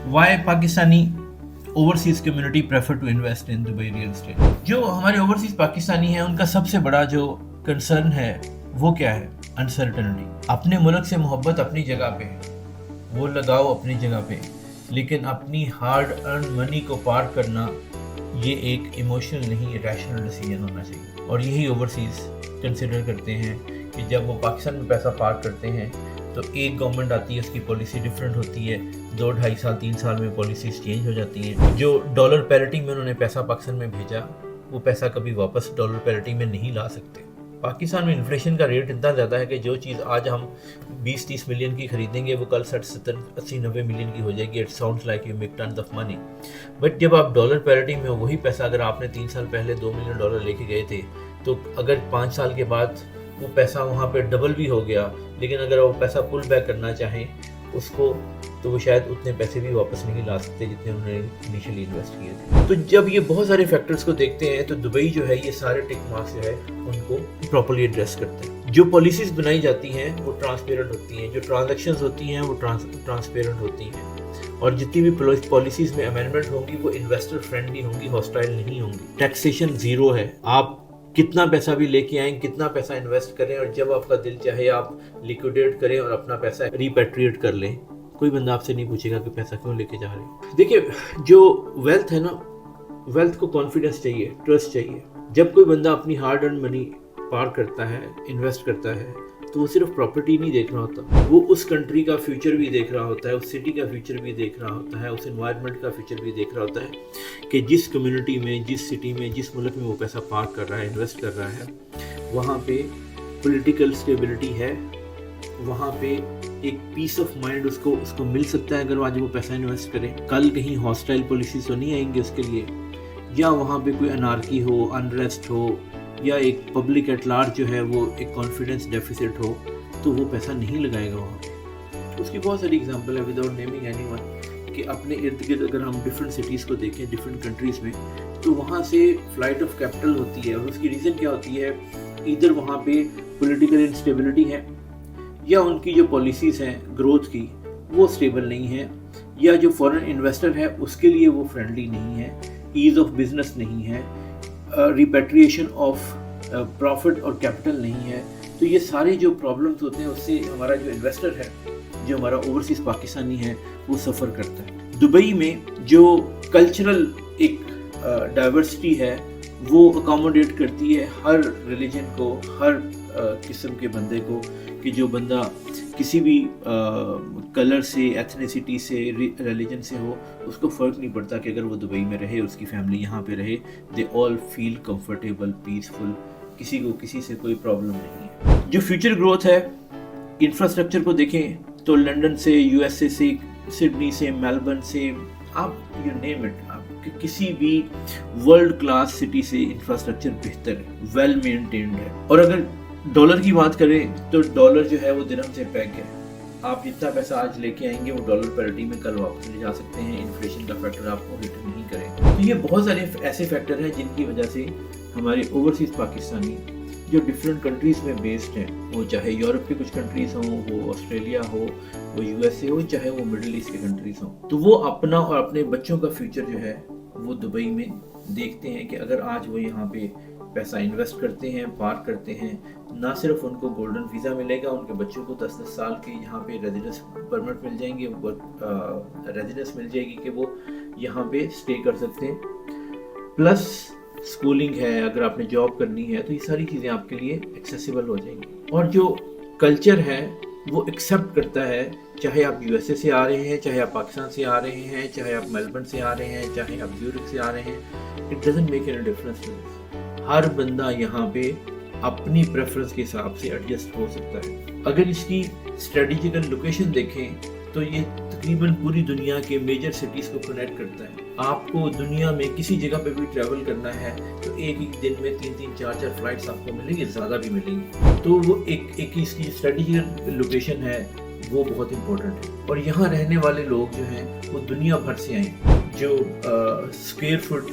Why Pakistani overseas community prefer to invest in Dubai real estate? जो हमारे overseas Pakistani हैं उनका सबसे बड़ा जो कंसर्न है वो क्या है? अनसर्टनिटी। अपने मुल्क से मोहब्बत अपनी जगह पे है, वो लगाओ अपनी जगह पे, लेकिन अपनी हार्ड अर्न मनी को पार करना ये एक इमोशनल नहीं रैशनल डिसीजन होना चाहिए। और यही ओवरसीज कंसिडर करते हैं कि जब वो पाकिस्तान में पैसा पार करते हैं तो एक गवर्नमेंट आती है, उसकी पॉलिसी डिफरेंट होती है, 2-2.5 साल 3 साल में पॉलिसीज चेंज हो जाती हैं। जो डॉलर पैरिटी में उन्होंने पैसा पाकिस्तान में भेजा वो पैसा कभी वापस डॉलर पैरिटी में नहीं ला सकते। पाकिस्तान में इन्फ्लेशन का रेट इतना ज़्यादा है कि जो चीज़ आज हम 20-30 मिलियन की खरीदेंगे वो कल 60-70-80-90 मिलियन की हो जाएगी। It sounds like you make tons of money, but जब आप डॉलर पैरिटी में हो वही पैसा अगर आपने 3 साल पहले 2 मिलियन डॉलर लेके गए थे तो अगर 5 साल के बाद वो पैसा वहाँ पे डबल भी हो गया, लेकिन अगर वो पैसा पुल बैक करना चाहें उसको तो वो शायद उतने पैसे भी वापस नहीं ला सकते जितने उन्होंने इनिशियली इन्वेस्ट किए थे। तो जब ये बहुत सारे फैक्टर्स को देखते हैं तो दुबई जो है ये सारे टिक मार्क्स जो है उनको प्रॉपर्ली एड्रेस करते हैं। जो पॉलिसीज़ बनाई जाती हैं वो ट्रांसपेरेंट होती हैं, जो ट्रांजैक्शंस होती हैं वो ट्रांसपेरेंट होती हैं, और जितनी भी पॉलिसीज़ में अमेंडमेंट होंगी वो इन्वेस्टर फ्रेंडली होंगी, हॉस्टाइल नहीं होंगी। टैक्सेशन ज़ीरो है, आप कितना पैसा भी लेके आएँ, कितना पैसा इन्वेस्ट करें और जब आपका दिल चाहे आप लिक्विडेट करें और अपना पैसा रिपेट्रिएट कर लें, कोई बंदा आपसे नहीं पूछेगा कि पैसा क्यों लेके जा रहे हैं। देखिए, जो वेल्थ है ना, वेल्थ को कॉन्फिडेंस चाहिए, ट्रस्ट चाहिए। जब कोई बंदा अपनी हार्ड अर्न मनी पार करता है, इन्वेस्ट करता है, तो वो सिर्फ प्रॉपर्टी नहीं देख रहा होता, वो उस कंट्री का फ्यूचर भी देख रहा होता है, उस सिटी का फ्यूचर भी देख रहा होता है, उस एनवायरनमेंट का फ्यूचर भी देख रहा होता है कि जिस कम्युनिटी में, जिस सिटी में, जिस मुल्क में वो पैसा पार कर रहा है, इन्वेस्ट कर रहा है, वहाँ पे पॉलिटिकल स्टेबिलिटी है, वहाँ पे एक पीस ऑफ माइंड उसको मिल सकता है अगर आज वो पैसा इन्वेस्ट करे। कल कहीं हॉस्टाइल पॉलिसीज तो नहीं आएंगी उसके लिए, या वहाँ पे कोई अनार्की हो, अनरेस्ट हो, या एक पब्लिक एट लार्ज जो है वो एक कॉन्फिडेंस डेफिसिट हो, तो वो पैसा नहीं लगाएगा वहाँ पे। उसकी बहुत सारी एग्जांपल है विदाउट नेमिंग एनीवन कि अपने इर्द गिर्द अगर हम डिफरेंट सिटीज़ को देखें डिफरेंट कंट्रीज़ में, तो वहाँ से फ्लाइट ऑफ कैपिटल होती है और उसकी रीज़न क्या होती है? इधर वहाँ पे पॉलिटिकल इंस्टेबिलिटी है, या उनकी जो पॉलिसीज़ हैं ग्रोथ की वो स्टेबल नहीं है, या जो फॉरेन इन्वेस्टर है उसके लिए वो फ्रेंडली नहीं है, ईज़ ऑफ बिजनेस नहीं है, रिपेट्रिएशन ऑफ प्रॉफिट और कैपिटल नहीं है। तो ये सारे जो प्रॉब्लम्स होते हैं उससे हमारा जो इन्वेस्टर है, जो हमारा ओवरसीज़ पाकिस्तानी है, वो सफ़र करता है। दुबई में जो कल्चरल एक डाइवर्सिटी है वो अकोमोडेट करती है हर रिलीजन को, हर किस्म के बंदे को, कि जो बंदा किसी भी कलर से, एथनिसिटी से, रिलीजन से हो, उसको फ़र्क नहीं पड़ता कि अगर वो दुबई में रहे, उसकी फैमिली यहाँ पे रहे, they all feel comfortable, peaceful, किसी को किसी से कोई प्रॉब्लम नहीं है। जो फ्यूचर ग्रोथ है, इंफ्रास्ट्रक्चर को देखें तो लंदन से, यूएसए से, सिडनी से, मेलबर्न से, आप यू नेम इट, किसी भी वर्ल्ड क्लास सिटी से इंफ्रास्ट्रक्चर बेहतर है, वेल मेंटेन्ड है। और अगर डॉलर की बात करें तो डॉलर जो है वो दिरहम से पैक है, आप जितना पैसा आज लेके आएंगे वो डॉलर पैरिटी में कल वापस ले जा सकते हैं, इन्फ्लेशन का फैक्टर आपको हिट नहीं करेगा। तो ये बहुत सारे ऐसे फैक्टर हैं जिनकी वजह से हमारे ओवरसीज पाकिस्तानी जो डिफरेंट कंट्रीज़ में बेस्ड हैं, वो चाहे यूरोप की कुछ कंट्रीज़ हों, वो ऑस्ट्रेलिया हो, वो यूएसए हो, चाहे वो मिडिल ईस्ट की कंट्रीज़ हों, तो वो अपना और अपने बच्चों का फ्यूचर जो है वो दुबई में देखते हैं कि अगर आज वो यहाँ पे पैसा इन्वेस्ट करते हैं, पार करते हैं, ना सिर्फ उनको गोल्डन वीज़ा मिलेगा, उनके बच्चों को 10-10 साल के यहाँ पे रेजिडेंस परमिट मिल जाएंगे, रेजिडेंस मिल जाएगी कि वो यहाँ पे स्टे कर सकते हैं, प्लस स्कूलिंग है, अगर आपने जॉब करनी है तो ये सारी चीज़ें आपके लिए एक्सेसिबल हो जाएंगी। और जो कल्चर है वो एक्सेप्ट करता है, चाहे आप यूएसए से आ रहे हैं, चाहे आप पाकिस्तान से आ रहे हैं, चाहे आप मेलबर्न से आ रहे हैं, चाहे आप यूरोप से आ रहे हैं, it doesn't make any difference. हर बंदा यहाँ पे अपनी प्रेफरेंस के हिसाब से एडजस्ट हो सकता है। अगर इसकी स्ट्रेटेजिकल लोकेशन देखें तो ये तकरीबन पूरी दुनिया के मेजर सिटीज़ को कनेक्ट करता है। आपको दुनिया में किसी जगह पे भी ट्रैवल करना है तो एक दिन में 3-3, 4-4 फ्लाइट्स आपको मिलेंगी, ज़्यादा भी मिलेंगी। तो वो एक इसकी स्ट्रेटेजिकल लोकेशन है, वो बहुत इंपॉर्टेंट है। और यहाँ रहने वाले लोग जो हैं वो दुनिया भर से आए। जो स्क्वायर फुट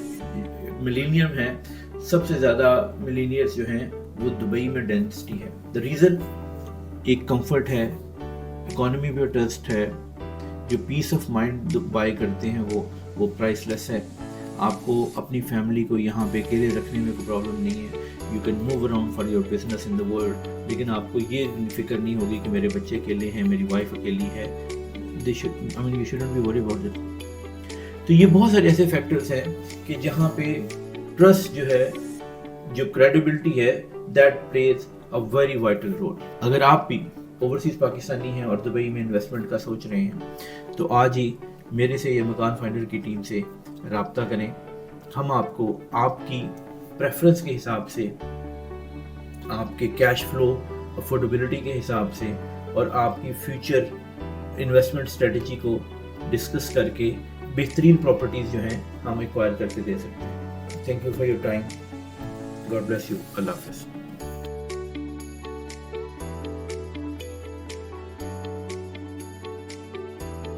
मिलेनियम है, सबसे ज़्यादा मिलेनियर्स जो हैं वो दुबई में डेंसिटी है। द रीज़न एक कंफर्ट है, इकोनॉमी पे ट्रस्ट है, جو پیس آف مائنڈ بائی کرتے ہیں وہ پرائس لیس ہے. آپ کو اپنی فیملی کو یہاں پہ اکیلے رکھنے میں کوئی پرابلم نہیں ہے. You can move around for your business in the world. لیکن آپ کو یہ فکر نہیں ہوگی کہ میرے بچے اکیلے ہیں, میری وائف اکیلی ہے. You shouldn't be worry about it. تو یہ بہت سارے ایسے فیکٹرز ہیں کہ جہاں پہ ٹرسٹ جو ہے, جو کریڈیبلٹی ہے, that plays a very vital role. اگر آپ بھی اوورسیز پاکستانی ہیں اور دبئی میں انویسٹمنٹ کا سوچ رہے ہیں تو آج ہی میرے سے یا مکان فائنڈر کی ٹیم سے رابطہ کریں. ہم آپ کو آپ کی پریفرنس کے حساب سے, آپ کے کیش فلو افورڈیبلٹی کے حساب سے اور آپ کی فیوچر انویسٹمنٹ اسٹریٹجی کو ڈسکس کر کے بہترین پراپرٹیز جو ہیں ہم ایکوائر کر کے دے سکتے ہیں. Thank you for your time. God bless you. اللہ حافظ.